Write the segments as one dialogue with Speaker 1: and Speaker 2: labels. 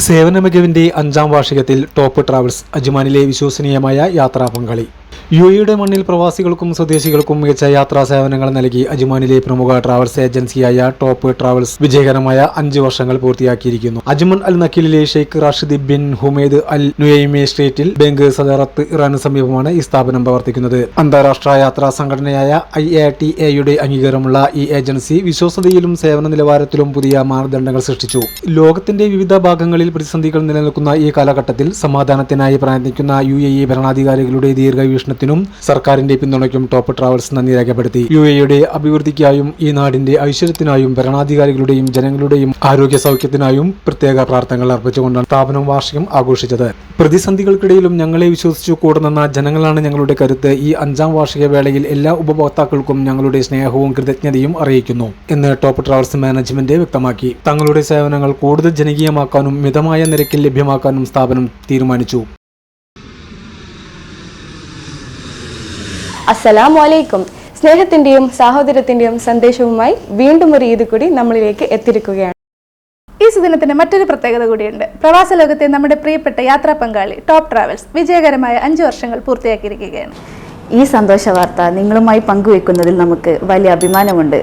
Speaker 1: സേവന മികവിന്റെ 5ാം വാർഷികത്തിൽ top travels അജ്മാനിലെ വിശ്വസനീയമായ യാത്രാ പങ്കാളി. യുഎഇയുടെ മണ്ണിൽ പ്രവാസികൾക്കും സ്വദേശികൾക്കും മികച്ച യാത്രാ സേവനങ്ങൾ നൽകി അജ്മാനിലെ പ്രമുഖ ട്രാവൽസ് ഏജൻസിയായ ടോപ്പ് ട്രാവൽസ് വിജയകരമായ 5 വർഷങ്ങൾ പൂർത്തിയാക്കിയിരിക്കുന്നു. അജ്മൻ അൽ നഖീലിലെ ഷെയ്ഖ് റാഷിദ് ബിൻ ഹുമൈദ് അൽ നുയൈമെ സ്ട്രീറ്റിൽ ബെങ്ക് സദറത്ത് ഇറാന് സമീപമാണ് ഈ സ്ഥാപനം പ്രവർത്തിക്കുന്നത്. അന്താരാഷ്ട്ര യാത്രാ സംഘടനയായ IATA അംഗീകാരമുള്ള ഈ ഏജൻസി വിശ്വസതയിലും സേവന നിലവാരത്തിലും പുതിയ മാനദണ്ഡങ്ങൾ സൃഷ്ടിച്ചു. ലോകത്തിന്റെ വിവിധ ഭാഗങ്ങളിൽ പ്രതിസന്ധികൾ നിലനിൽക്കുന്ന ഈ കാലഘട്ടത്തിൽ സമാധാനത്തിനായി പ്രയത്നിക്കുന്ന UAE ഭരണാധികാരികളുടെ ദീർഘവീക്ഷണത്തിനും സർക്കാരിന്റെ പിന്തുണയ്ക്കും ടോപ്പ് ട്രാവൽസ് നന്ദി രേഖപ്പെടുത്തി. UAEയുടെ അഭിവൃദ്ധിക്കായും ഈ നാടിന്റെ ഐശ്വര്യത്തിനായും ഭരണാധികാരികളുടെയും ജനങ്ങളുടെയും ആരോഗ്യ സൗഖ്യത്തിനായും പ്രത്യേക പ്രാർത്ഥനകൾ അർപ്പിച്ചുകൊണ്ടാണ് സ്ഥാപനം വാർഷികം ആഘോഷിച്ചത്. പ്രതിസന്ധികൾക്കിടയിലും ഞങ്ങളെ വിശ്വസിച്ചു കൂടുന്ന ജനങ്ങളാണ് ഞങ്ങളുടെ കരുത്ത്. ഈ 5ാം വാർഷിക വേളയിൽ എല്ലാ ഉപഭോക്താക്കൾക്കും ഞങ്ങളുടെ സ്നേഹവും കൃതജ്ഞതയും അറിയിക്കുന്നു എന്ന് ടോപ്പ് ട്രാവൽസ് മാനേജ്മെന്റ് വ്യക്തമാക്കി. തങ്ങളുടെ സേവനങ്ങൾ കൂടുതൽ ജനകീയമാക്കാനും മിതമായ നിരക്കിൽ ലഭ്യമാക്കാനും സ്ഥാപനം തീരുമാനിച്ചു.
Speaker 2: അസ്സലാമു അലൈക്കും. സ്നേഹത്തിന്റെയും സാഹോദര്യത്തിന്റെയും സന്ദേശവുമായി വീണ്ടും ഒരു ഈദ് കൂടി നമ്മളിലേക്ക് എത്തിയിരിക്കുകയാണ്.
Speaker 3: ഈ സുദിനത്തിന് മറ്റൊരു പ്രത്യേകത കൂടിയുണ്ട്. പ്രവാസ ലോകത്തെ നമ്മുടെ പ്രിയപ്പെട്ട യാത്രാ പങ്കാളി ടോപ്പ് ട്രാവൽസ് വിജയകരമായ 5 വർഷങ്ങൾ പൂർത്തിയാക്കിയിരിക്കുകയാണ്.
Speaker 4: ഈ സന്തോഷ വാർത്ത നിങ്ങളുമായി പങ്കുവെക്കുന്നതിൽ നമുക്ക് വലിയ അഭിമാനമുണ്ട്.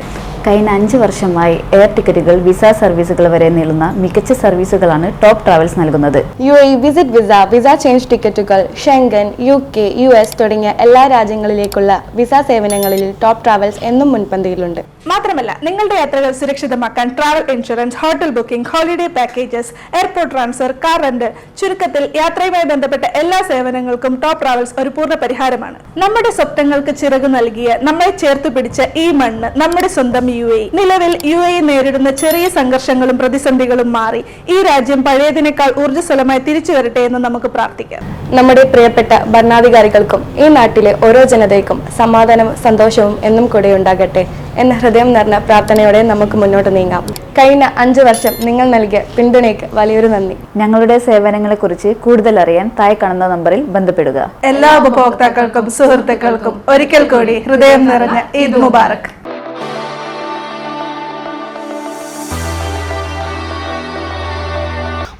Speaker 4: കഴിഞ്ഞ 5 വർഷമായി എയർ ടിക്കറ്റുകൾ, വിസ സർവീസുകൾ വരെ നീളുന്ന മികച്ച സർവീസുകളാണ് ടോപ്പ് ട്രാവൽസ് നൽകുന്നത്.
Speaker 2: UAE വിസിറ്റ് വിസ ചേഞ്ച് ടിക്കറ്റുകൾ, ഷെങ്കൻ, UK, US തുടങ്ങിയ എല്ലാ രാജ്യങ്ങളിലേക്കുള്ള വിസ സേവനങ്ങളിൽ ടോപ്പ് ട്രാവൽസ് എന്നും മുൻപന്തിയിലുണ്ട്.
Speaker 3: മാത്രമല്ല, നിങ്ങളുടെ യാത്രകൾ സുരക്ഷിതമാക്കാൻ travel insurance, hotel booking, holiday packages, airport transfer, car rent, ചുരുക്കത്തിൽ യാത്രയുമായി ബന്ധപ്പെട്ട എല്ലാ സേവനങ്ങൾക്കും ടോപ്പ് ട്രാവൽസ് ഒരു പൂർണ്ണ പരിഹാരമാണ്. നമ്മുടെ സ്വപ്നങ്ങൾക്ക് ചിറകു നൽകിയ, നമ്മെ ചേർത്ത് പിടിച്ച ഈ മണ്ണ് നമ്മുടെ സ്വന്തം UAE. നിലവിൽ UAE നേരിടുന്ന ചെറിയ സംഘർഷങ്ങളും പ്രതിസന്ധികളും മാറി ഈ രാജ്യം പഴയതിനേക്കാൾ ഊർജ്ജസ്വലമായി തിരിച്ചു വരട്ടെ എന്ന് നമുക്ക് പ്രാർത്ഥിക്കാം.
Speaker 2: നമ്മുടെ പ്രിയപ്പെട്ട ഭരണാധികാരികൾക്കും ഈ നാട്ടിലെ ഓരോ ജനതയ്ക്കും സമാധാനവും സന്തോഷവും എന്നും കൂടെ ഉണ്ടാകട്ടെ എന്ന ഹൃദയം നിറഞ്ഞ പ്രാർത്ഥനയോടെ നമുക്ക് മുന്നോട്ട് നീങ്ങാം. കഴിഞ്ഞ 5 വർഷം നിങ്ങൾ നൽകിയ പിന്തുണയ്ക്ക് വലിയൊരു നന്ദി.
Speaker 4: ഞങ്ങളുടെ സേവനങ്ങളെക്കുറിച്ച് കൂടുതൽ അറിയാൻ താഴെ കാണുന്ന നമ്പറിൽ ബന്ധപ്പെടുക.
Speaker 3: എല്ലാ ഉപഭോക്താക്കൾക്കും സുഹൃത്തുക്കൾക്കും ഒരിക്കൽ കൂടി ഹൃദയം നിറഞ്ഞ ഈദ് മുബാറക്.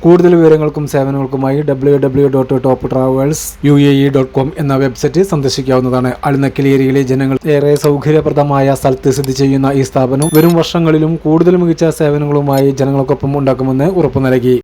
Speaker 1: കൂടുതൽ വിവരങ്ങൾക്കും സേവനങ്ങൾക്കുമായി www.toptravels.uae.com എന്ന വെബ്സൈറ്റ് സന്ദർശിക്കാവുന്നതാണ്. അൽ നഖീൽ ഏരിയയിലെ ജനങ്ങൾ ഏറെ സൗകര്യപ്രദമായ സ്ഥലത്ത് സ്ഥിതി ചെയ്യുന്ന ഈ സ്ഥാപനം വരും വർഷങ്ങളിലും കൂടുതൽ മികച്ച സേവനങ്ങളുമായി ജനങ്ങൾക്കൊപ്പം ഉണ്ടാക്കുമെന്ന് ഉറപ്പു നൽകി.